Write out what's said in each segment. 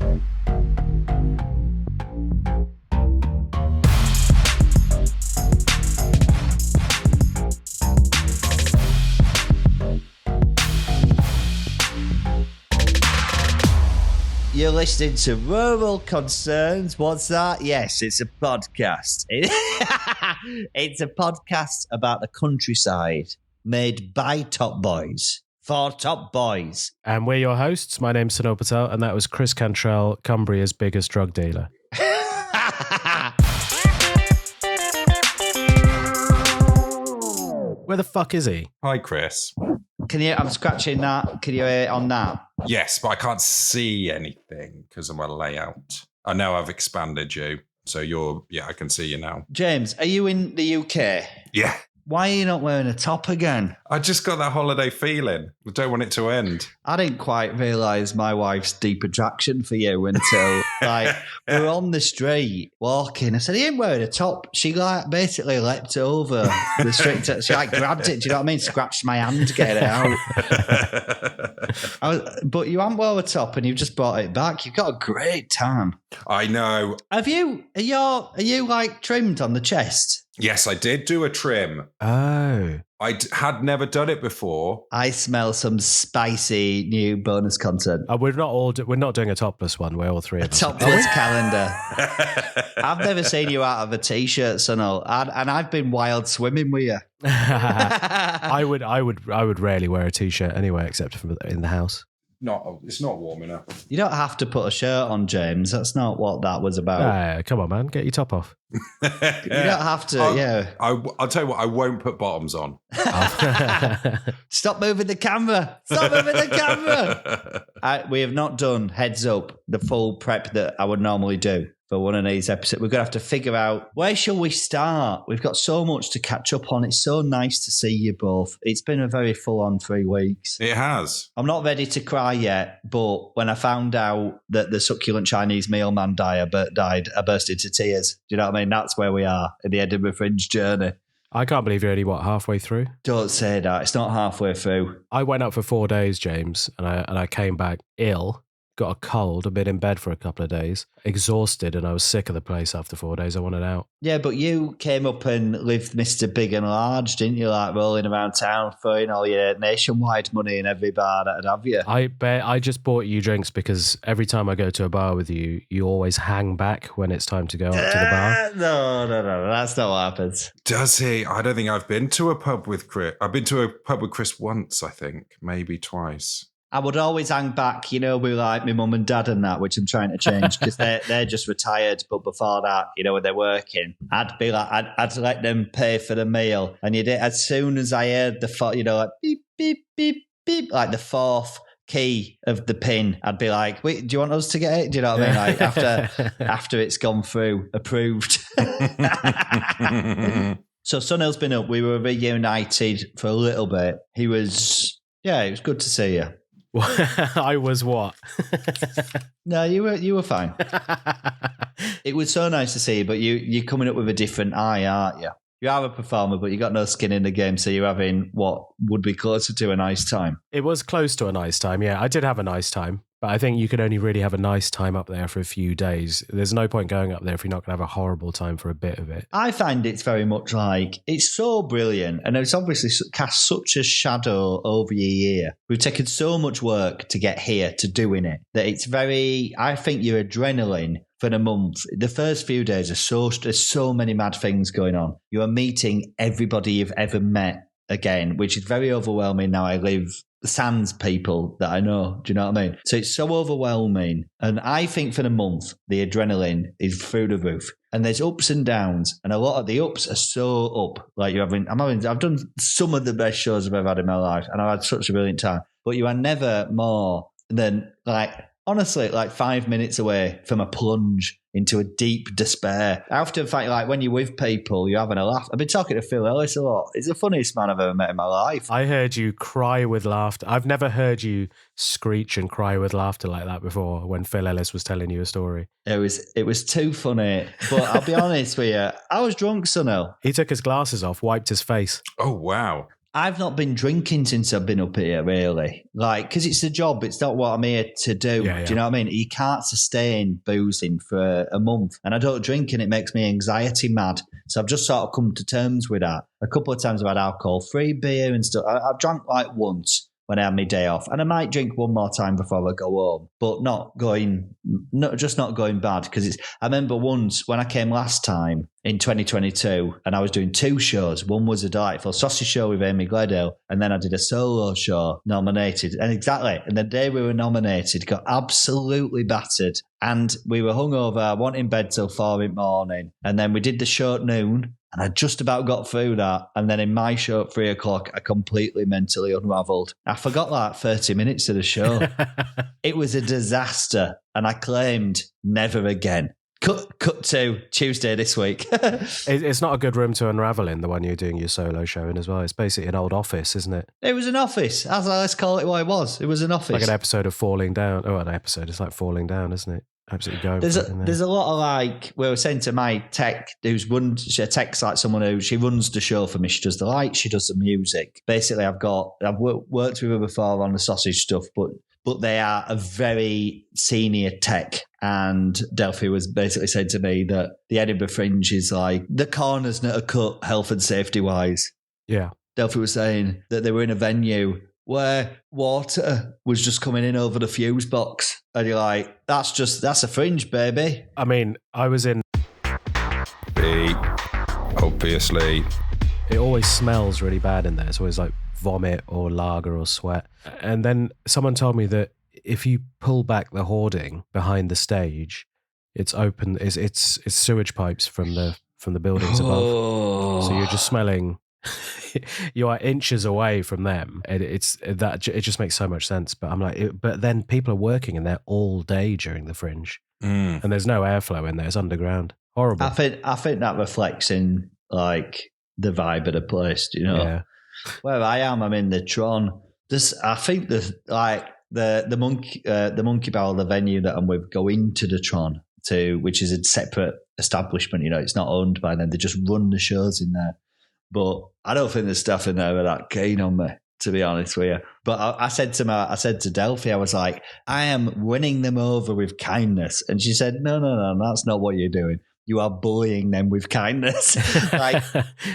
You're listening to Rural Concerns. What's that? Yes, it's a podcast. It's a podcast about the countryside made by top boys for top boys. And we're your hosts. My name's Sunil Patel, and that was Chris Cantrell, Cumbria's biggest drug dealer. Where the fuck is he? Hi, Chris. Can you? I'm scratching that. Can you hear it on that? Yes, but I can't see anything because of my layout. I know I've expanded you, so I can see you now. James, are you in the UK? Yeah. Why are you not wearing a top again? I just got that holiday feeling. I don't want it to end. I didn't quite realise my wife's deep attraction for you until we were on the street walking. I said, he ain't wearing a top. She basically leapt over the street. She grabbed it. Do you know what I mean? Scratched my hand to get it out. But you haven't worn a top and you've just brought it back. You've got a great tan. I know. Are you trimmed on the chest? Yes, I did do a trim. Oh. I had never done it before. I smell some spicy new bonus content. We're not doing a topless one. We're all three of us. A topless calendar. I've never seen you out of a t-shirt, Sunil, and I've been wild swimming with you. I would rarely wear a t-shirt anyway, except in the house. It's not warm enough. You don't have to put a shirt on, James. That's not what that was about. Come on, man. Get your top off. You don't have to, I'll tell you what, I won't put bottoms on. Stop moving the camera. We have not done, heads up, the full prep that I would normally do for one of these episodes. We're going to have to figure out, where shall we start? We've got so much to catch up on. It's so nice to see you both. It's been a very full-on 3 weeks. It has. I'm not ready to cry yet, but when I found out that the succulent Chinese mealman died, I burst into tears. Do you know what I mean? That's where we are in the Edinburgh Fringe journey. I can't believe you're only, halfway through? Don't say that. It's not halfway through. I went up for 4 days, James, and I came back ill. Got a cold, I've been in bed for a couple of days, exhausted, and I was sick of the place after 4 days. I wanted out. Yeah, but you came up and lived Mr. Big and Large, didn't you? Like rolling around town, throwing all your nationwide money in every bar that'd have you. I just bought you drinks because every time I go to a bar with you, you always hang back when it's time to go up to the bar. No, that's not what happens. Does he? I don't think I've been to a pub with Chris. I've been to a pub with Chris once, I think, maybe twice. I would always hang back, with like my mum and dad and that, which I'm trying to change because they're just retired. But before that, when they're working, I'd be like, I'd let them pay for the meal. And as soon as I heard the, like beep, beep, beep, beep, like the fourth key of the pin, I'd be like, wait, do you want us to get it? Do you know what I mean? Like after it's gone through, approved. So Sunil's been up. We were reunited for a little bit. It was good to see you. I was what? No, you were fine. It was so nice to see you, but you're coming up with a different eye, aren't you? You are a performer, but you got no skin in the game, so you're having what would be closer to a nice time. It was close to a nice time, yeah. I did have a nice time, but I think you could only really have a nice time up there for a few days. There's no point going up there if you're not going to have a horrible time for a bit of it. I find it's very much like, it's so brilliant, and it's obviously cast such a shadow over your year. We've taken so much work to get here to doing it, that it's very, I think your adrenaline for the month, the first few days there's so many mad things going on. You are meeting everybody you've ever met again, which is very overwhelming now. I live sans people that I know. Do you know what I mean? So it's so overwhelming. And I think for the month, the adrenaline is through the roof. And there's ups and downs. And a lot of the ups are so up. Like I've done some of the best shows I've ever had in my life. And I've had such a brilliant time. But you are never more than honestly, 5 minutes away from a plunge into a deep despair. I often find, when you're with people, you're having a laugh. I've been talking to Phil Ellis a lot. He's the funniest man I've ever met in my life. I heard you cry with laughter. I've never heard you screech and cry with laughter like that before when Phil Ellis was telling you a story. It was too funny. But I'll be honest with you, I was drunk, Sunil. He took his glasses off, wiped his face. Oh, wow. I've not been drinking since I've been up here, really. Like, because it's a job. It's not what I'm here to do. Yeah, yeah. Do you know what I mean? You can't sustain boozing for a month. And I don't drink and it makes me anxiety mad. So I've just sort of come to terms with that. A couple of times I've had alcohol-free beer and stuff. I've drank like once when I had my day off. And I might drink one more time before I go home, but not going bad. Because I remember once when I came last time in 2022 and I was doing 2 shows. One was a delightful sausage show with Amy Gledhill, and then I did a solo show nominated. And the day we were nominated, got absolutely battered. And we were hungover. I went in bed till 4 in the morning. And then we did the show at noon. And I just about got through that. And then in my show at 3 o'clock, I completely mentally unraveled. I forgot like 30 minutes of the show. It was a disaster. And I claimed never again. Cut to Tuesday this week. It's not a good room to unravel in, the one you're doing your solo show in as well. It's basically an old office, isn't it? It was an office. Let's call it what it was. It was an office. Like an episode of Falling Down. Oh, an episode. It's like Falling Down, isn't it? Absolutely going. There's a lot of like, we were saying to my tech, she tech's like someone who, she runs the show for me. She does the lights, she does the music. Basically, I've worked with her before on the sausage stuff, but they are a very senior tech. And Delphi was basically saying to me that the Edinburgh Fringe is like, the corner's not a cut health and safety wise. Yeah. Delphi was saying that they were in a venue where water was just coming in over the fuse box. And you're like, that's a Fringe, baby. I mean, I was in... Obviously. It always smells really bad in there. It's always like vomit or lager or sweat. And then someone told me that if you pull back the hoarding behind the stage, it's open. It's sewage pipes from the buildings above. So you're just smelling. You are inches away from them. It just makes so much sense. But I'm like, but then people are working in there all day during the Fringe, and there's no airflow in there. It's underground. Horrible. I think that reflects in like the vibe of the place. Do you know? Yeah. Where I am, I'm in the Tron. I think the Monkey Barrel, the venue that I'm with, go into the Tron which is a separate establishment. You know, it's not owned by them. They just run the shows in there. But I don't think the staff in there are that keen on me, to be honest with you. But I said to Delphi, I was like, I am winning them over with kindness. And she said, no, that's not what you're doing. You are bullying them with kindness. Like,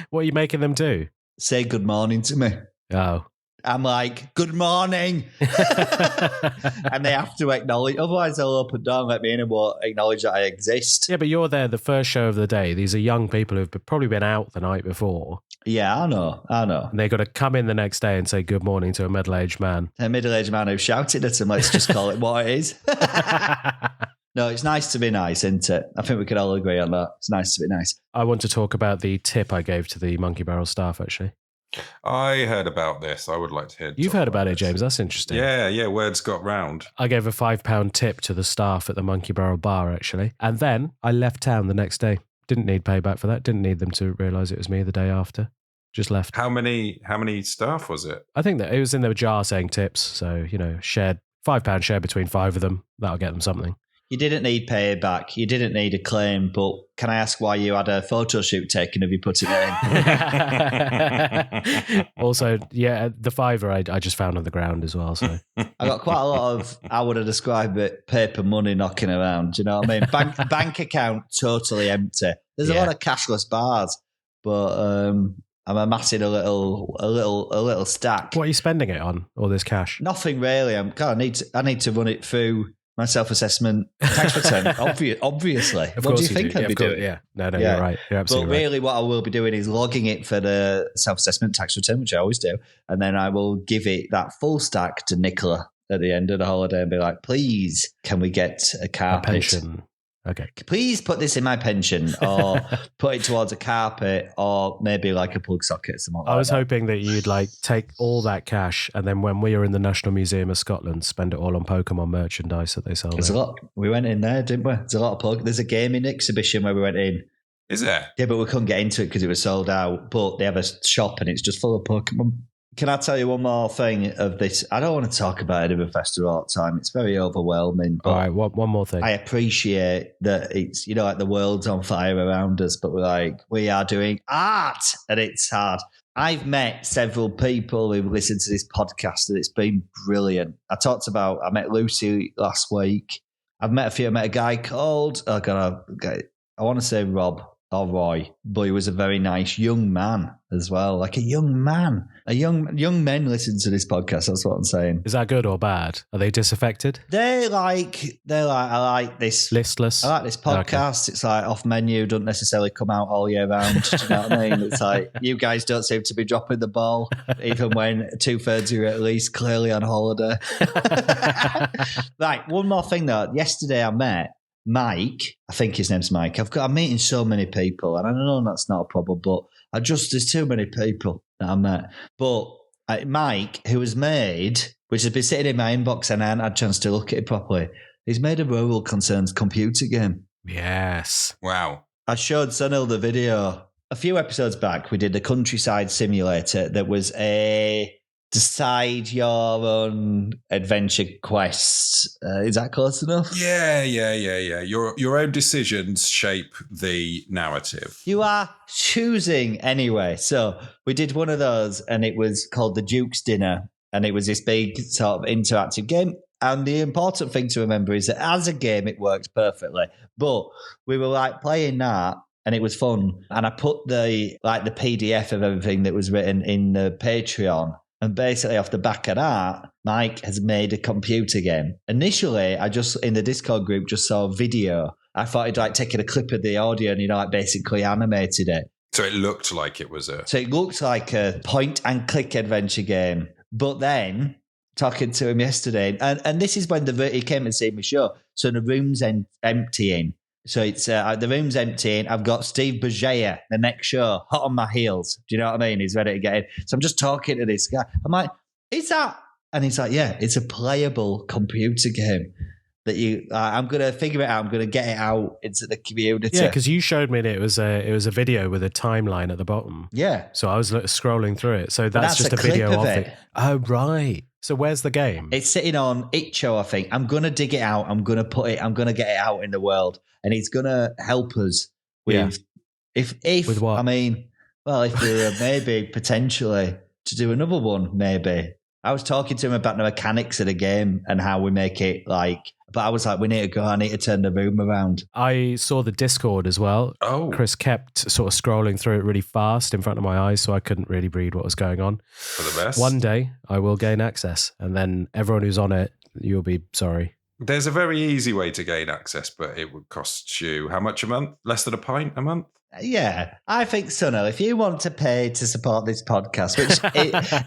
what are you making them do? Say good morning to me. Oh. I'm like, good morning. And they have to acknowledge, otherwise they'll open door and let me in and won't acknowledge that I exist. Yeah, but you're there the first show of the day. These are young people who've probably been out the night before. Yeah, I know. And they've got to come in the next day and say good morning to a middle-aged man. A middle-aged man who shouted at them, let's just call it what it is. No, it's nice to be nice, isn't it? I think we could all agree on that. It's nice to be nice. I want to talk about the tip I gave to the Monkey Barrel staff, actually. I heard about this. I would like to hear. You've heard about it, James. That's interesting. Yeah. Words got round. I gave a £5 tip to the staff at the Monkey Barrel bar, actually. And then I left town the next day. Didn't need payback for that. Didn't need them to realise it was me the day after. Just left. How many staff was it? I think that it was in the jar saying tips. So, shared £5 shared between 5 of them. That'll get them something. You didn't need payback. You didn't need a claim. But can I ask why you had a photo shoot taken of you putting it in? Also, yeah, the £5 I just found on the ground as well. So I got quite a lot of, I would have described it, paper money knocking around. Do you know what I mean? Bank account totally empty. There's a lot of cashless bars, but I'm amassing a little stack. What are you spending it on? All this cash? Nothing really. I need to run it through my self-assessment tax return, obviously. What do you think I'd be doing? Yeah. No, you're right. You're absolutely right. But really what I will be doing is logging it for the self-assessment tax return, which I always do, and then I will give it that full stack to Nicola at the end of the holiday and be like, please, can we get a carpet? A pension. Okay. Please put this in my pension or put it towards a carpet or maybe like a plug socket or something like that. I was hoping that you'd take all that cash and then when we were in the National Museum of Scotland, spend it all on Pokemon merchandise that they sell. There's a lot. We went in there, didn't we? There's a lot of There's a gaming exhibition where we went in. Is there? Yeah, but we couldn't get into it because it was sold out. But they have a shop and it's just full of Pokemon. Can I tell you one more thing of this? I don't want to talk about Edinburgh Festival all the time. It's very overwhelming. But all right, one more thing. I appreciate that it's, like the world's on fire around us, but we are doing art and it's hard. I've met several people who've listened to this podcast and it's been brilliant. I met Lucy last week. I've met a few. I met a guy called, I want to say Rob or Roy, but he was a very nice young man as well. Like a young man. Young men listen to this podcast. That's what I'm saying. Is that good or bad? Are they disaffected? They're like, I like this. Listless? I like this podcast. Okay. It's like off menu, doesn't necessarily come out all year round. Do you know what I mean? It's like, you guys don't seem to be dropping the ball, even when 2/3 of you are at least clearly on holiday. Right, one more thing though. Yesterday I met Mike. I think his name's Mike. I'm meeting so many people, and I know that's not a problem, but there's too many people that I met. But Mike, who has made, which has been sitting in my inbox and I hadn't had a chance to look at it properly, he's made a rural concerns computer game. Yes. Wow. I showed Sunil the video. A few episodes back, we did a countryside simulator that was a decide your own adventure quest. Is that close enough? Yeah. Your own decisions shape the narrative. You are choosing anyway. So we did one of those and it was called the Duke's Dinner. And it was this big sort of interactive game. And the important thing to remember is that as a game, it works perfectly. But we were like playing that and it was fun. And I put the PDF of everything that was written in the Patreon. And basically off the back of that, Mike has made a computer game. Initially, I just, in the Discord group, just saw a video. I thought he'd like taken a clip of the audio and like basically animated it. So it looked like it was So it looked like a point and click adventure game. But then, talking to him yesterday, and this is when he came and seen my show. So the room's emptying. So it's the room's emptying. I've got Steve Bergea, the next show, hot on my heels. Do you know what I mean? He's ready to get in. So I'm just talking to this guy. I'm like, is that? And he's like, yeah, it's a playable computer game that I'm going to figure it out. I'm going to get it out into the community. Yeah, because you showed me it was a video with a timeline at the bottom. Yeah. So I was scrolling through it. So that's just a video of it. Oh, right. So where's the game? It's sitting on Itch.io, I think. I'm going to dig it out. I'm going to get it out in the world. And it's going to help us with, with what? I mean, well, if we were maybe potentially to do another one, maybe. I was talking to him about the mechanics of the game and how we make it but I was like, we need to go. I need to turn the room around. I saw the Discord as well. Oh. Chris kept sort of scrolling through it really fast in front of my eyes, so I couldn't really read what was going on. For the best. One day I will gain access, and then everyone who's on it, you'll be sorry. There's a very easy way to gain access, but it would cost you how much a month? Less than a pint a month? Yeah, I think so. No, if you want to pay to support this podcast,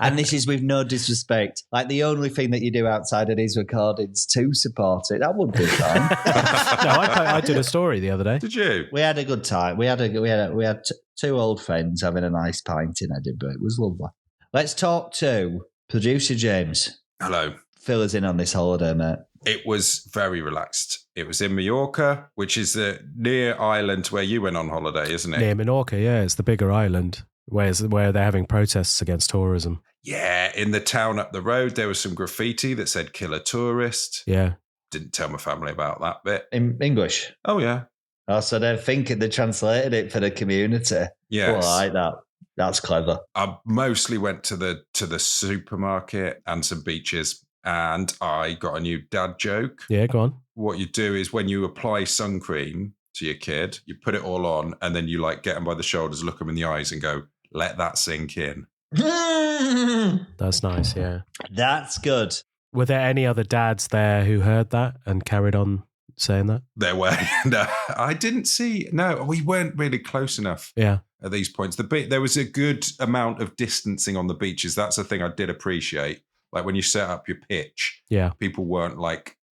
and this is with no disrespect, like the only thing that you do outside of these recordings to support it, that would be fine. No, I did a story the other day. Did you? We had a good time. We had two old friends having a nice pint in Edinburgh. It was lovely. Let's talk to producer James. Hello. Fill us in on this holiday, mate. It was very relaxed. It was in Mallorca, which is the near island to where you went on holiday, isn't it? Near Menorca, yeah. It's the bigger island where they're having protests against tourism. Yeah, in the town up the road, there was some graffiti that said "kill a tourist." Yeah. Didn't tell my family about that bit. In English? Oh, yeah. Oh, so they're thinking they translated it for the community. Yes. Oh, I like that. That's clever. I mostly went to the supermarket and some beaches, and I got a new dad joke. Yeah, go on. What you do is when you apply sun cream to your kid, you put it all on, and then you get them by the shoulders, look them in the eyes, and go, "Let that sink in." That's nice, yeah. That's good. Were there any other dads there who heard that and carried on saying that? There were. No, I didn't see. No, we weren't really close enough. Yeah. At these points, there was a good amount of distancing on the beaches. That's the thing I did appreciate. Like when you set up your pitch, yeah, people weren't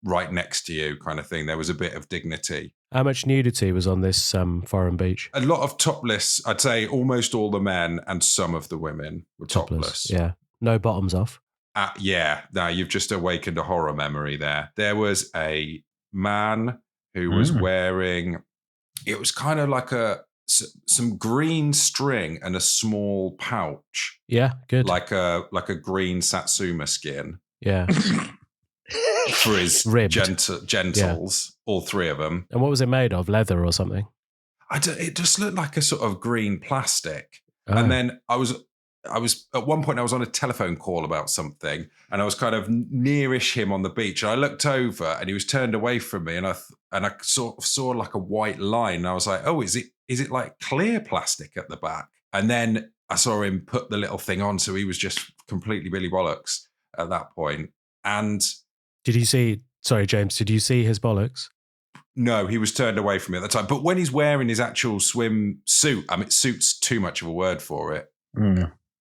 right next to you, kind of thing. There was a bit of dignity. How much nudity was on this foreign beach? A lot of topless. I'd say almost all the men and some of the women were topless. Yeah, no bottoms off. Yeah, now you've just awakened a horror memory there. There was a man who was wearing, it was kind of like some green string and a small pouch. Yeah, good. Like a green Satsuma skin. Yeah. For his gentles, all three of them. And what was it made of? Leather or something? It just looked like a sort of green plastic. Oh. And then I was I was at one point I was on a telephone call about something, and I was kind of nearish him on the beach. And I looked over, and he was turned away from me, and I sort of saw like a white line. And I was like, "Oh, is it like clear plastic at the back?" And then I saw him put the little thing on, so he was just completely Billy Bollocks at that point. And did you see? Sorry, James. Did you see his bollocks? No, he was turned away from me at the time. But when he's wearing his actual swim suit, I mean, suit's too much of a word for it.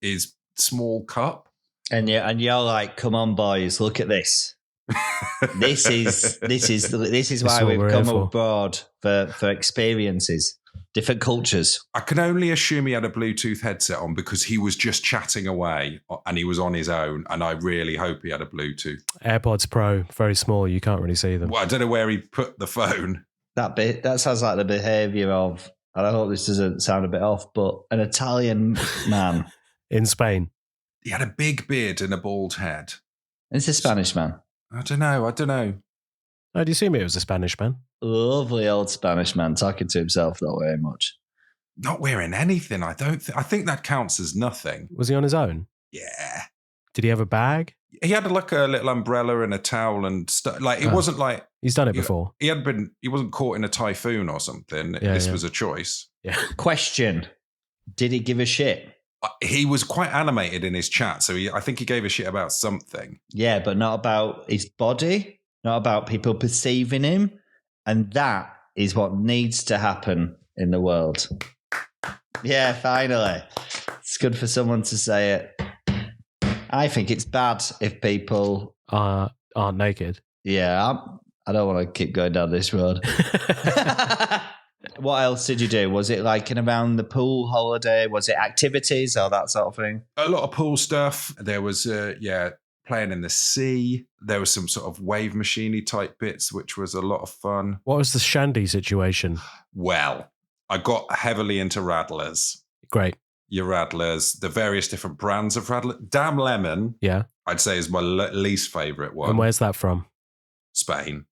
His small cup, and you're like, "Come on, boys, look at this. This is why we've come abroad for experiences, different cultures." I can only assume he had a Bluetooth headset on because he was just chatting away and he was on his own. And I really hope he had a Bluetooth. AirPods Pro, very small. You can't really see them. Well, I don't know where he put the phone. That sounds like the behaviour of, and I hope this doesn't sound a bit off, but an Italian man. In Spain. He had a big beard and a bald head. It's a Spanish man. I don't know. Oh, do you see me? It was a Spanish man. Lovely old Spanish man talking to himself not very much. Not wearing anything. I think that counts as nothing. Was he on his own? Yeah. Did he have a bag? He had like a little umbrella and a towel and stuff. Like it wasn't like he's done it before. He wasn't caught in a typhoon or something. This was a choice. Yeah. Question: did he give a shit? He was quite animated in his chat, so I think he gave a shit about something. Yeah, but not about his body, not about people perceiving him, and that is what needs to happen in the world. Yeah, finally. It's good for someone to say it. I think it's bad if people aren't naked. Yeah, I don't want to keep going down this road. What else did you do? Was it like an around the pool holiday? Was it activities or that sort of thing? A lot of pool stuff. There was, playing in the sea. There was some sort of wave machine-y type bits, which was a lot of fun. What was the shandy situation? Well, I got heavily into Radlers. Great. Your Radlers, the various different brands of Radler. Damn Lemon, yeah, I'd say is my least favourite one. And where's that from? Spain.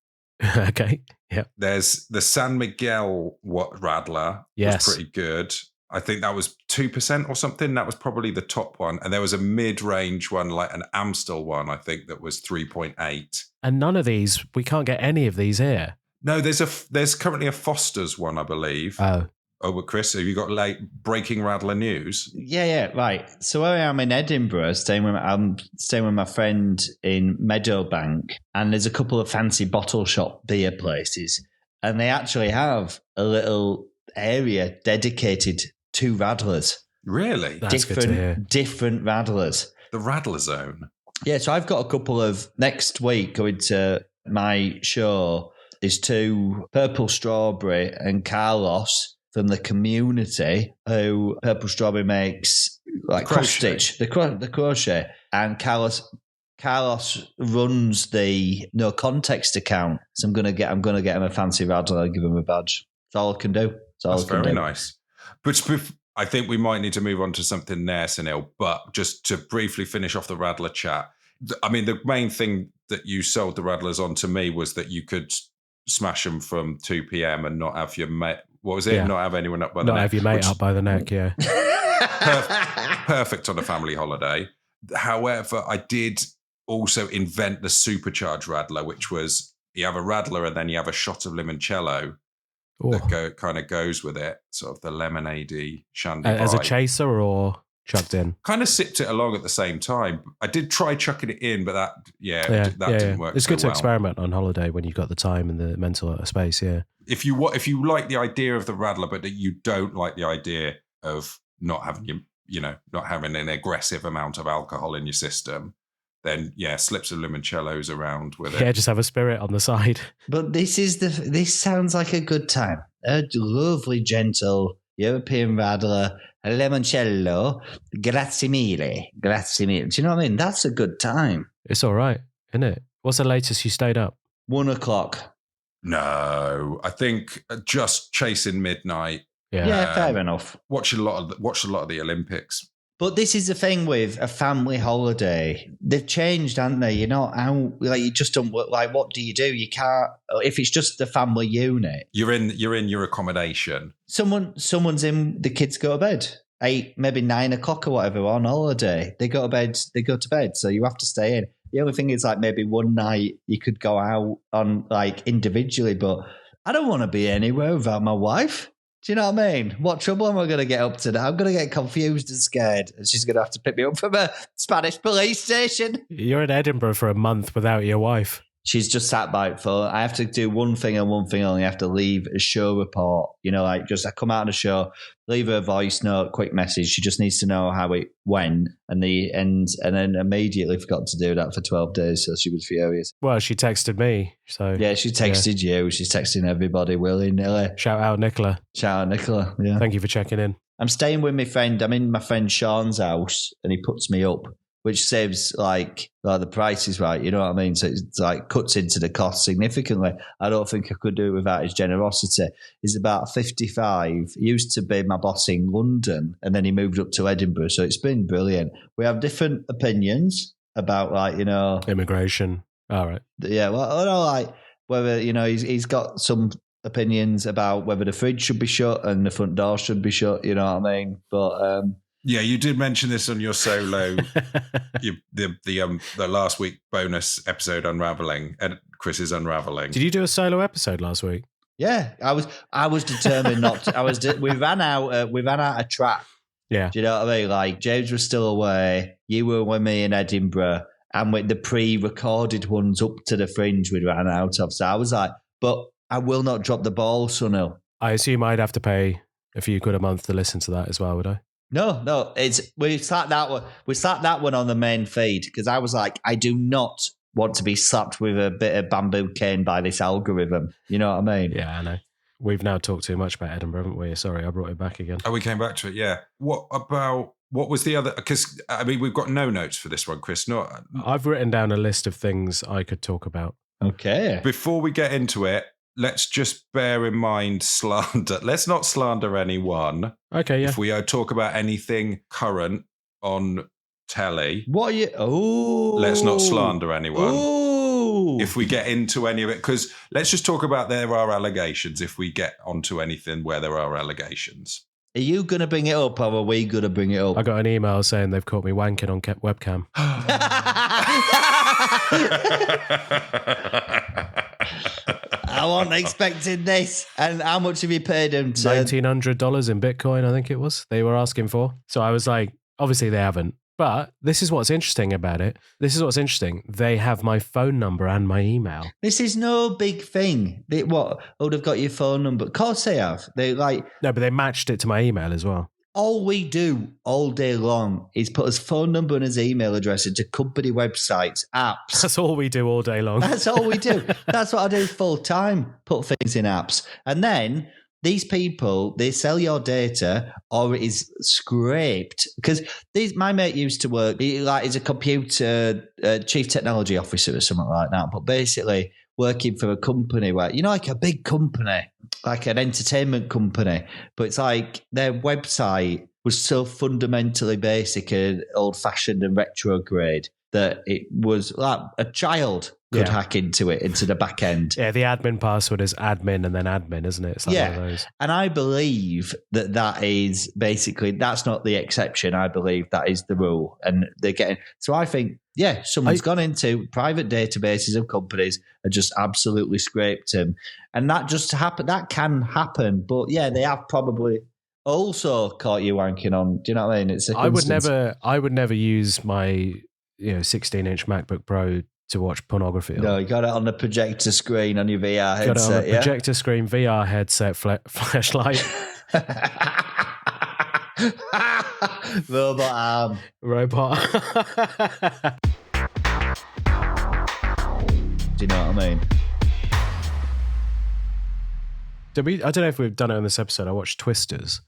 Okay, yeah. There's the San Miguel Radler. Yes. Was pretty good. I think that was 2% or something. That was probably the top one. And there was a mid-range one, like an Amstel one, I think, that was 3.8. And none of these, we can't get any of these here. No, there's currently a Foster's one, I believe. Oh. Oh, but Chris, have you got late breaking Radler news? Yeah, right. So where I am in Edinburgh, I'm staying with my friend in Meadowbank, and there's a couple of fancy bottle shop beer places, and they actually have a little area dedicated to Radlers. Really? That's good to hear. Different Radlers. The Radler Zone. Yeah, so I've got a couple of next week going to my show. There's 2 Purple Strawberry and Carlos from the community, who Purple Strawberry makes like cross stitch, the crochet, and Carlos runs the No Context account. So I'm gonna get him a fancy Radler and give him a badge. That's all I can do. That's very nice. But I think we might need to move on to something there, Sunil. But just to briefly finish off the Radler chat, I mean, the main thing that you sold the Radlers on to me was that you could smash them from 2 p.m. and not have your mate. What was it? Yeah. Not have anyone up by the neck. Not have your mate up by the neck, yeah. Perfect on a family holiday. However, I did also invent the supercharged Radler, which was you have a Radler and then you have a shot of limoncello that kind of goes with it, sort of the lemonade-y shandy as vibe. a chaser or chucked in? Kind of sipped it along at the same time. I did try chucking it in, but that didn't work. It's good to experiment on holiday when you've got the time and the mental space, yeah. If you like the idea of the Radler, but that you don't like the idea of not having not having an aggressive amount of alcohol in your system, then slips of limoncellos around with it. Yeah, just have a spirit on the side. But this sounds like a good time. A lovely, gentle European Radler, a limoncello, grazie mille. Do you know what I mean? That's a good time. It's all right, isn't it? What's the latest you stayed up? 1:00. No, I think just chasing midnight. Yeah, fair enough. Watched a lot of the Olympics. But this is the thing with a family holiday. They've changed, haven't they? You're not out, like, you just don't work. Like, what do? You can't, if it's just the family unit. You're in your accommodation. Someone's in, the kids go to bed. 8, maybe 9 o'clock or whatever on holiday. They go to bed. So you have to stay in. The only thing is like maybe one night you could go out on like individually, but I don't want to be anywhere without my wife. Do you know what I mean? What trouble am I going to get up to now? I'm going to get confused and scared. And she's going to have to pick me up from a Spanish police station. You're in Edinburgh for a month without your wife. She's just sat by it for, I have to do one thing and one thing only. I have to leave a show report. You know, like just I come out of the show, leave her a voice note, quick message. She just needs to know how it went and then immediately forgot to do that for 12 days. So she was furious. Well, she texted me. So yeah, she texted you. She's texting everybody willy-nilly. Shout out, Nicola. Yeah. Thank you for checking in. I'm staying with my friend. I'm in my friend Sean's house and he puts me up, which saves like the price is right. You know what I mean? So it's like cuts into the cost significantly. I don't think I could do it without his generosity. He's about 55. He used to be my boss in London and then he moved up to Edinburgh. So it's been brilliant. We have different opinions about like, you know. Immigration. All right. Yeah. Well, I don't know, like whether, you know, he's got some opinions about whether the fridge should be shut and the front door should be shut. You know what I mean? But, yeah, you did mention this on your solo, the last week bonus episode Unraveling, Chris's Unraveling. Did you do a solo episode last week? Yeah, I was determined not to. We ran out of track. Yeah, do you know what I mean? Like James was still away, you were with me in Edinburgh, and with the pre-recorded ones up to the fringe, we ran out of. So I was like, but I will not drop the ball, Sunil. I assume I'd have to pay a few quid a month to listen to that as well, would I? No. We slapped that one. We slapped that one on the main feed because I was like, I do not want to be slapped with a bit of bamboo cane by this algorithm. You know what I mean? Yeah, I know. We've now talked too much about Edinburgh, haven't we? Sorry, I brought it back again. Oh, we came back to it. Yeah. What was the other? Because I mean, we've got no notes for this one, Chris. Not. I've written down a list of things I could talk about. Okay. Before we get into it, let's just bear in mind slander. Let's not slander anyone. Okay, yeah. If we talk about anything current on telly, what are you? Oh, let's not slander anyone. Oh, if we get into any of it, because let's just talk about there are allegations. If we get onto anything where there are allegations, are you going to bring it up, or are we going to bring it up? I got an email saying they've caught me wanking on webcam. I wasn't expecting this. And how much have you paid them? $1,900 in Bitcoin, I think it was, they were asking for. So I was like, obviously they haven't. But this is what's interesting about it. They have my phone number and my email. This is no big thing. They've got your phone number. Of course they have. They like... No, but they matched it to my email as well. All we do all day long is put his phone number and his email address into company websites, apps. That's all we do all day long. That's all we do. That's what I do full time, put things in apps. And then these people, they sell your data or it is scraped. Because my mate used to work, he's a computer chief technology officer or something like that. But basically working for a company where, you know, like a big company, like an entertainment company, but it's like their website was so fundamentally basic and old-fashioned and retrograde that it was like a child could hack into the back end. Yeah, the admin password is admin and then admin, isn't it? It's like one of those. And I believe that is basically, that's not the exception. I believe that is the rule. And they're getting, so I think, someone's gone into private databases of companies and just absolutely scraped them. And that just happened. That can happen. But they have probably also caught you wanking on. Do you know what I mean? It's I would never use my 16-inch MacBook Pro to watch pornography. No, you got it on the projector screen on your VR headset. Got it on a projector screen, VR headset, flashlight. Robot arm. Do you know what I mean? I don't know if we've done it on this episode. I watched Twisters.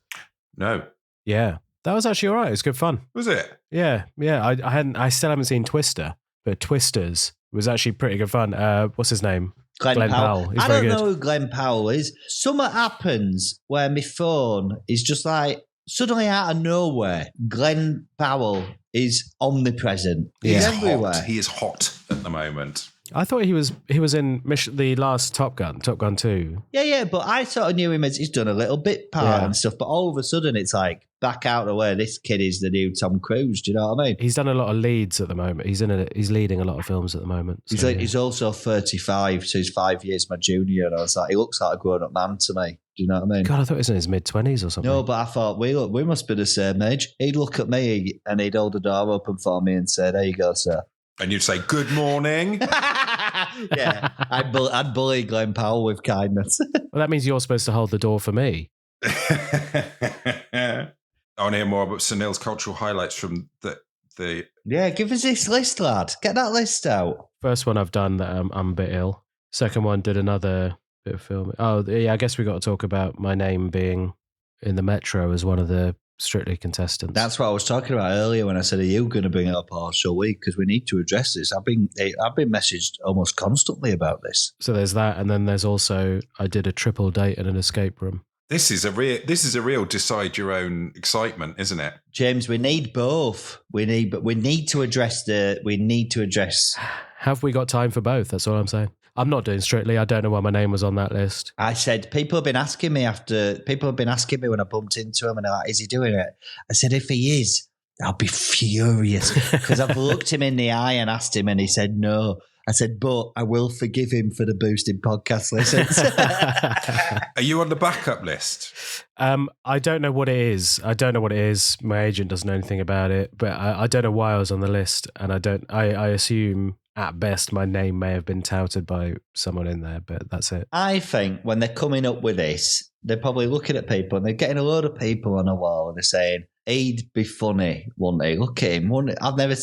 No. Yeah. That was actually all right. It was good fun. Was it? Yeah. I still haven't seen Twister, but Twisters was actually pretty good fun. What's his name? Glenn Powell. I don't know who Glenn Powell is. Something happens where my phone is just like suddenly out of nowhere. Glenn Powell is omnipresent. He's everywhere. He is hot at the moment. I thought he was in the last Top Gun 2. Yeah, but I sort of knew him as he's done a little bit part Yeah. and stuff, but all of a sudden it's like back out of the way. This kid is the new Tom Cruise. Do you know what I mean? He's done a lot of leads at the moment. He's leading a lot of films at the moment. So, He's also 35, so he's 5 years my junior. And I was like, he looks like a grown up man to me. Do you know what I mean? God, I thought he was in his mid-20s or something. No, but I thought we must be the same age. He'd look at me and he'd hold the door open for me and say, "There you go, sir." And you'd say, "Good morning." Yeah, I'd bully Glenn Powell with kindness. Well, that means you're supposed to hold the door for me. I want to hear more about Sunil's cultural highlights from the. Yeah, give us this list, lad. Get that list out. First one I've done that I'm a bit ill. Second one did another bit of filming. Oh, yeah, I guess we got to talk about my name being in the Metro as one of the Strictly contestants. That's what I was talking about earlier when I said, "Are you going to bring it up all show week?" Because we need to address this. I've been messaged almost constantly about this. So there's that, and then there's also I did a triple date in an escape room. This is a real decide your own excitement, isn't it? James, we need both. We need to address. Have we got time for both? That's all I'm saying. I'm not doing Strictly. I don't know why my name was on that list. I said, people have been asking me when I bumped into him and they're like, "Is he doing it?" I said, "If he is, I'll be furious." Because I've looked him in the eye and asked him and he said no. I said, "But I will forgive him for the boosted podcast listens." Are you on the backup list? I don't know what it is. My agent doesn't know anything about it, but I don't know why I was on the list. And I assume at best my name may have been touted by someone in there, but that's it. I think when they're coming up with this, they're probably looking at people and they're getting a load of people on a wall and they're saying, "He'd be funny, wouldn't he? Look at him. I've never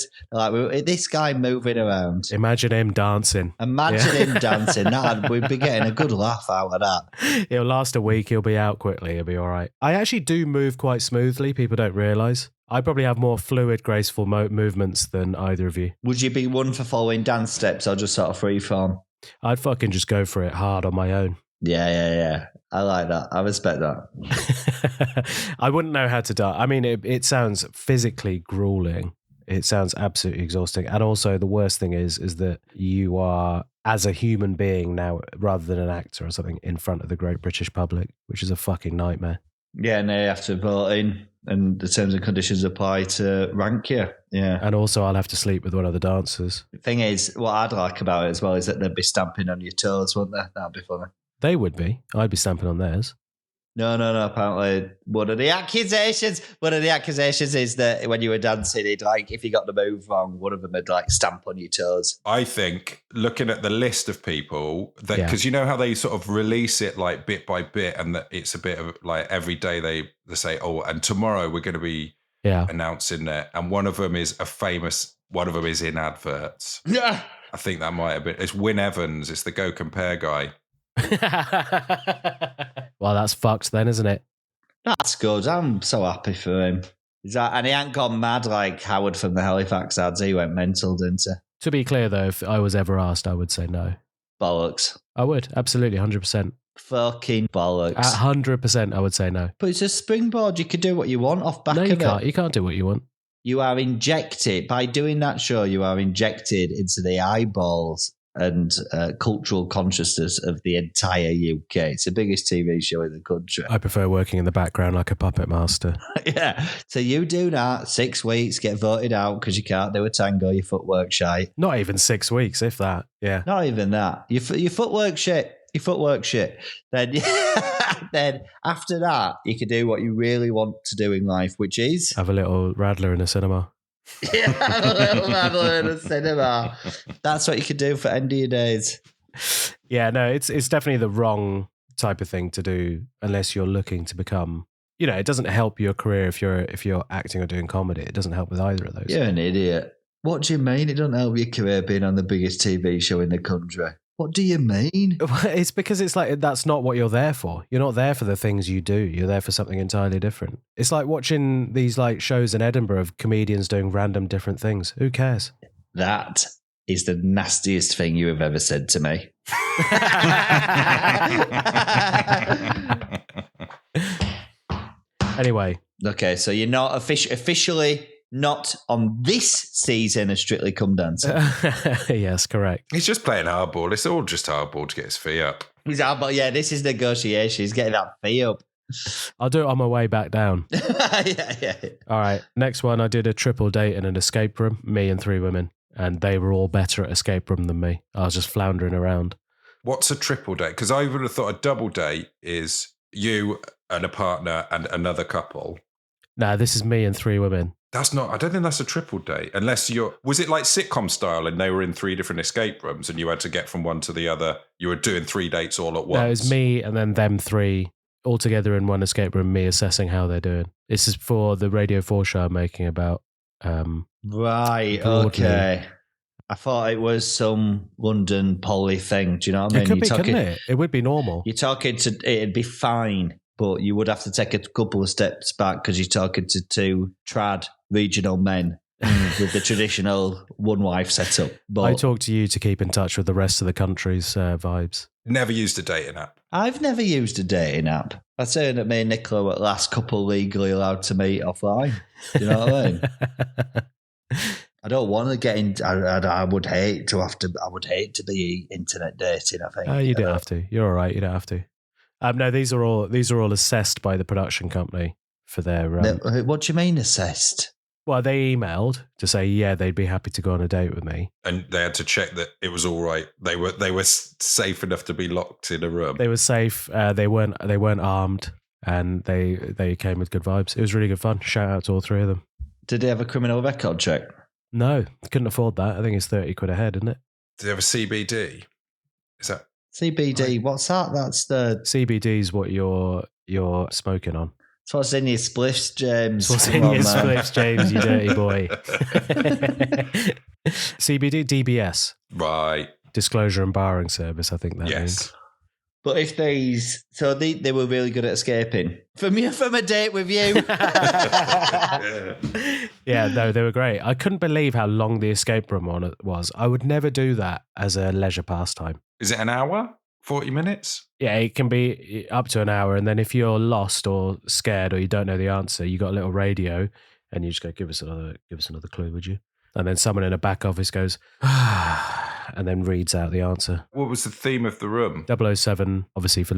this guy moving around. Imagine him dancing. Him dancing. We'd be getting a good laugh out of that." It'll last a week. He'll be out quickly. He'll be all right. I actually do move quite smoothly. People don't realise. I probably have more fluid, graceful movements than either of you. Would you be one for following dance steps or just sort of free form? I'd fucking just go for it hard on my own. Yeah. I like that. I respect that. I wouldn't know how to dance. I mean, it sounds physically grueling. It sounds absolutely exhausting. And also the worst thing is that you are, as a human being now, rather than an actor or something, in front of the great British public, which is a fucking nightmare. Yeah, and they have to vote in and the terms and conditions apply to rank you. Yeah. And also I'll have to sleep with one of the dancers. The thing is, what I'd like about it as well is that they'd be stamping on your toes, wouldn't they? That'd be funny. They would be. I'd be stamping on theirs. No. Apparently, one of the accusations is that when you were dancing, if you got the move wrong, one of them would stamp on your toes. I think looking at the list of people, because you know how they sort of release it bit by bit, and that it's a bit of every day they say, "Oh, and tomorrow we're going to be announcing it," and one of them is one of them is in adverts. Yeah, I think that might have been. It's Wyn Evans. It's the Go Compare guy. Well, that's fucked then, isn't it? That's good. I'm so happy for him. And he ain't gone mad like Howard from the Halifax ads. He went mental, didn't he? To be clear, though, if I was ever asked, I would say no. Bollocks. I would, absolutely, 100%. Fucking bollocks. 100%, I would say no. But it's a springboard. You can do what you want off back of it. No, you can't. You can't do what you want. You are injected, by doing that show, you are injected into the eyeballs and cultural consciousness of the entire UK. It's the biggest TV show in the country. I prefer working in the background like a puppet master. Yeah. So you do that, 6 weeks, get voted out because you can't do a tango, your footwork shite. Not even 6 weeks, if that. Yeah. Not even that. Your footwork shit. Then, then after that, you can do what you really want to do in life, which is have a little rattler in a cinema. Yeah, have a little rattler in a cinema. That's what you can do for end of your days. Yeah, no, it's definitely the wrong type of thing to do unless you're looking to become. It doesn't help your career if you're acting or doing comedy. It doesn't help with either of those. You're an idiot. What do you mean? It doesn't help your career being on the biggest TV show in the country. What do you mean? It's because it's that's not what you're there for. You're not there for the things you do. You're there for something entirely different. It's like watching these shows in Edinburgh of comedians doing random different things. Who cares? That is the nastiest thing you have ever said to me. Anyway. Okay, so you're not officially not on this season of Strictly Come Dancing. Yes, correct. He's just playing hardball. It's all just hardball to get his fee up. This is negotiation. He's getting that fee up. I'll do it on my way back down. yeah. All right. Next one, I did a triple date in an escape room, me and 3 women, and they were all better at escape room than me. I was just floundering around. What's a triple date? Because I would have thought a double date is you and a partner and another couple. Nah, this is me and 3 women. That's not, I don't think that's a triple date. Unless was it like sitcom style and they were in 3 different escape rooms and you had to get from one to the other? You were doing 3 dates all at once. No, it was me and then them 3 all together in one escape room, me assessing how they're doing. This is for the Radio 4 show I'm making about. Right, broadly. okay. I thought it was some London poly thing. Do you know what I mean? It could be, couldn't it? It would be normal. You're talking to, it'd be fine, but you would have to take a couple of steps back because you're talking to 2 trad regional men with the traditional one-wife setup. But I talk to you to keep in touch with the rest of the country's vibes. Never used a dating app. I've never used a dating app. I say that me and Nicola were the last couple legally allowed to meet offline. Do you know what I mean? I don't want to get in. I would hate to have to. I would hate to be internet dating. I think. You don't have to. You're all right. You don't have to. No, these are all assessed by the production company for their. What do you mean assessed? Well, they emailed to say, yeah, they'd be happy to go on a date with me. And they had to check that it was all right. They were safe enough to be locked in a room. They were safe. They weren't armed, and they came with good vibes. It was really good fun. Shout out to all 3 of them. Did they have a criminal record check? No, couldn't afford that. I think it's 30 quid a head, isn't it? Did they have a CBD? Is that CBD? Right. What's that? That's the CBD is what you're smoking on. It's what's in your spliffs, James. What's in your spliffs, James, you dirty boy. CBD, DBS. Right. Disclosure and Barring Service, I think that means. But if they were really good at escaping from a date with you. Yeah, no, they were great. I couldn't believe how long the escape room on it was. I would never do that as a leisure pastime. Is it an hour? 40 minutes? Yeah, it can be up to an hour. And then if you're lost or scared or you don't know the answer, you got a little radio and you just go, give us another clue, would you? And then someone in a back office goes, and then reads out the answer. What was the theme of the room? 007, obviously for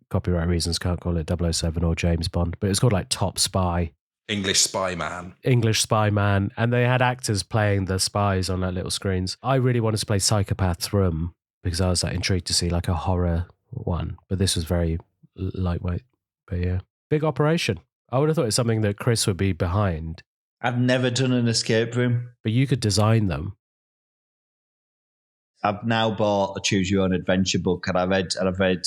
copyright reasons, can't call it 007 or James Bond, but it's called like Top Spy. English Spy Man. And they had actors playing the spies on like little screens. I really wanted to play Psychopath's Room because I was like intrigued to see like a horror one, but this was very lightweight. But yeah, big operation. I would have thought it's something that Chris would be behind. I've never done an escape room. But you could design them. I've now bought a Choose Your Own Adventure book and I've read,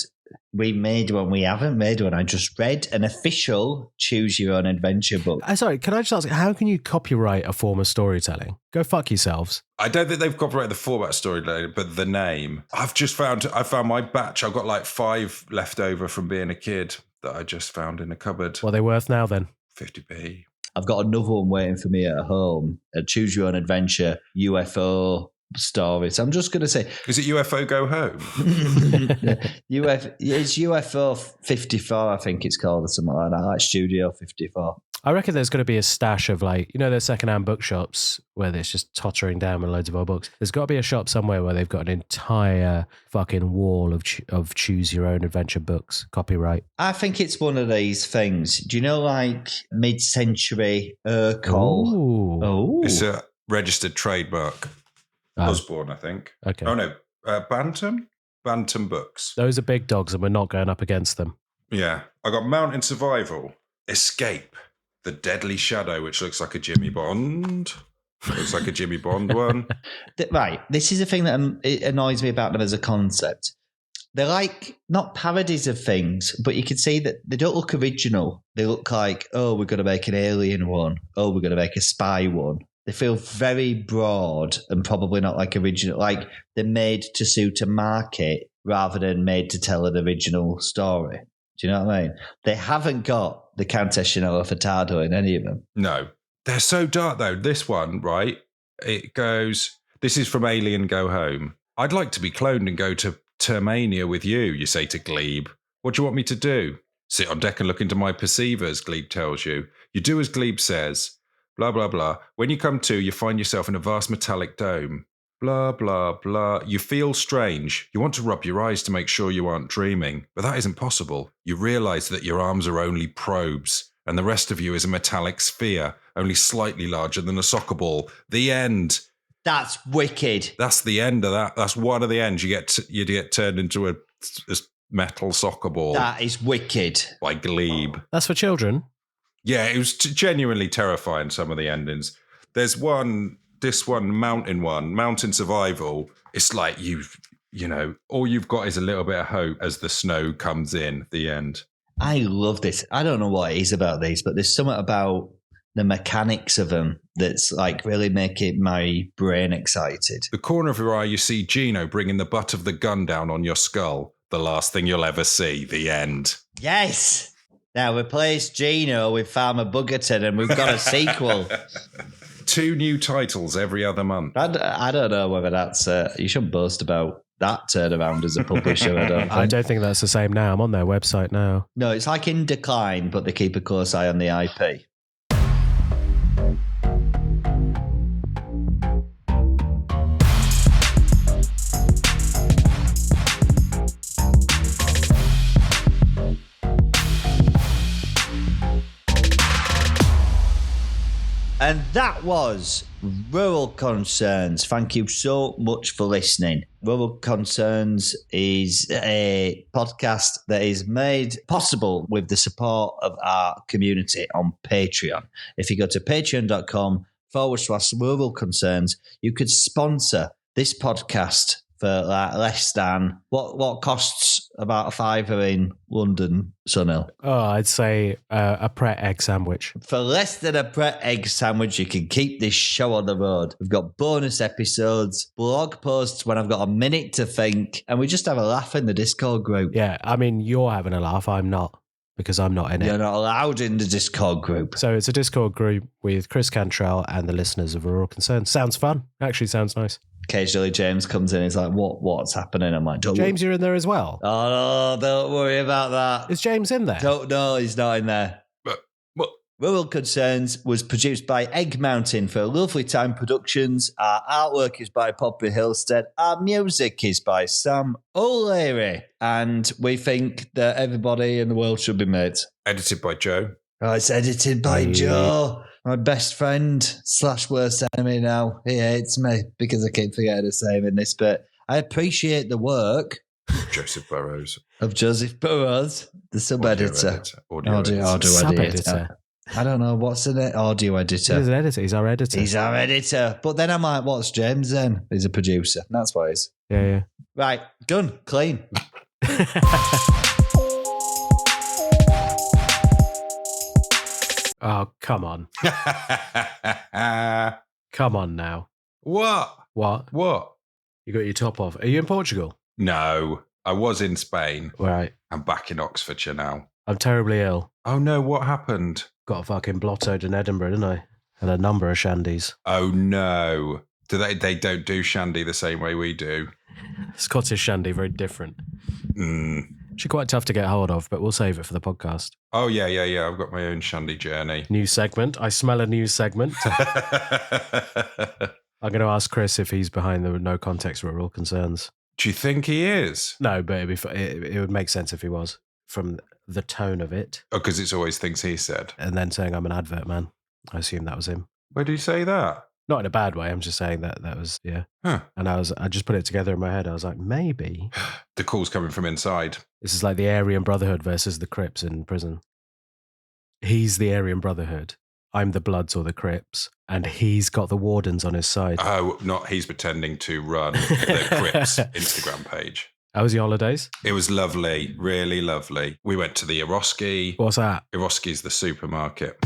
we made one, we haven't made one. I just read an official Choose Your Own Adventure book. Sorry, can I just ask, how can you copyright a form of storytelling? Go fuck yourselves. I don't think they've copyrighted the format storytelling, but the name. I found my batch. I've got like 5 left over from being a kid that I just found in a cupboard. What are they worth now then? 50p. I've got another one waiting for me at home, a Choose Your Own Adventure UFO story. So I'm just going to say... Is it UFO Go Home? It's UFO 54, I think it's called, or something like that, like Studio 54. I reckon there's going to be a stash of there's secondhand bookshops where it's just tottering down with loads of old books. There's got to be a shop somewhere where they've got an entire fucking wall of Choose Your Own Adventure books, copyright. I think it's one of these things. Do you know, like mid-century Urkel? Oh, it's a registered trademark. Osborne, I think. Okay. Oh no, Bantam Books. Those are big dogs, and we're not going up against them. Yeah, I got Mountain Survival, Escape, The Deadly Shadow, which looks like a Jimmy Bond. Looks like a Jimmy Bond one. Right. This is the thing that it annoys me about them as a concept. They're like not parodies of things, but you can see that they don't look original. They look like, oh, we're going to make an alien one. Oh, we're going to make a spy one. They feel very broad and probably not like original. Like they're made to suit a market rather than made to tell an original story. Do you know what I mean? They haven't got the Countess Chanel Furtado in any of them. No. They're so dark, though. This one, right? It goes, this is from Alien Go Home. I'd like to be cloned and go to Termania with you say to Glebe. What do you want me to do? Sit on deck and look into my perceivers, Glebe tells you. You do as Glebe says. Blah, blah, blah. When you come to, you find yourself in a vast metallic dome. Blah, blah, blah. You feel strange. You want to rub your eyes to make sure you aren't dreaming, but that isn't possible. You realise that your arms are only probes, and the rest of you is a metallic sphere, only slightly larger than a soccer ball. The end. That's wicked. That's the end of that. That's one of the ends. You get turned into a metal soccer ball. That is wicked. By Glebe. That's for children. Yeah, it was genuinely terrifying, some of the endings. There's this one, Mountain Survival. It's like you know, all you've got is a little bit of hope as the snow comes in, the end. I love this. I don't know what it is about these, but there's something about the mechanics of them that's like really making my brain excited. The corner of your eye, you see Gino bringing the butt of the gun down on your skull. The last thing you'll ever see, the end. Yes! Now replace Gino with Farmer Buggerton and we've got a sequel. 2 new titles every other month. I don't know whether that's... you shouldn't boast about that turnaround as a publisher, I don't think. I don't think that's the same now. I'm on their website now. No, it's like in decline, but they keep a close eye on the IP. And that was Rural Concerns. Thank you so much for listening. Rural Concerns is a podcast that is made possible with the support of our community on Patreon. If you go to patreon.com/Rural Concerns, you could sponsor this podcast for like less than what costs about a £5 in London, Sunil? Oh, I'd say a Pret egg sandwich. For less than a Pret egg sandwich, you can keep this show on the road. We've got bonus episodes, blog posts when I've got a minute to think, and we just have a laugh in the Discord group. Yeah, I mean, you're having a laugh. I'm not, because I'm not in it. You're not allowed in the Discord group. So it's a Discord group with Chris Cantrell and the listeners of Rural Concerns. Sounds fun. Actually sounds nice. Occasionally James comes in and he's like, what's happening? I'm like, James, you're in there as well? Oh, no, don't worry about that. Is James in there? No, he's not in there. What? Rural Concerns was produced by Egg Mountain for Lovely Time Productions. Our artwork is by Poppy Hillstead. Our music is by Sam O'Leary. And we think that everybody in the world should be mates. Edited by Joe. Oh, it's edited by Joe. My best friend / worst enemy now. He hates me because I keep forgetting to say him in this, but I appreciate the work Joseph Burrows. of Joseph Burrows, the sub-editor. Audio editor. Sub-editor. I don't know. What's in it? Audio editor. He's an editor. He's our editor. He's our editor. But then I'm like, what's James then? He's a producer. That's what he is. Yeah. Right. Done. Clean. Oh, come on. Come on now. What? You got your top off. Are you in Portugal? No, I was in Spain. Right. I'm back in Oxfordshire now. I'm terribly ill. Oh no, what happened? Got fucking blottoed in Edinburgh, didn't I? Had a number of shandies. Oh no. They don't do shandy the same way we do. Scottish shandy, very different. She's quite tough to get hold of, but we'll save it for the podcast. Oh, yeah. I've got my own shandy journey. New segment. I smell a new segment. I'm going to ask Chris if he's behind the No Context Rural Concerns. Do you think he is? No, but it would make sense if he was, from the tone of it. Oh, because it's always things he said. And then saying I'm an advert man. I assume that was him. Where did he say that? Not in a bad way. I'm just saying that was, yeah. Huh. And I just put it together in my head. I was like, maybe. The call's coming from inside. This is like the Aryan Brotherhood versus the Crips in prison. He's the Aryan Brotherhood. I'm the Bloods or the Crips. And he's got the Wardens on his side. Oh, he's pretending to run the Crips Instagram page. How was your holidays? It was lovely. Really lovely. We went to the Eroski. What's that? Eroski's the supermarket.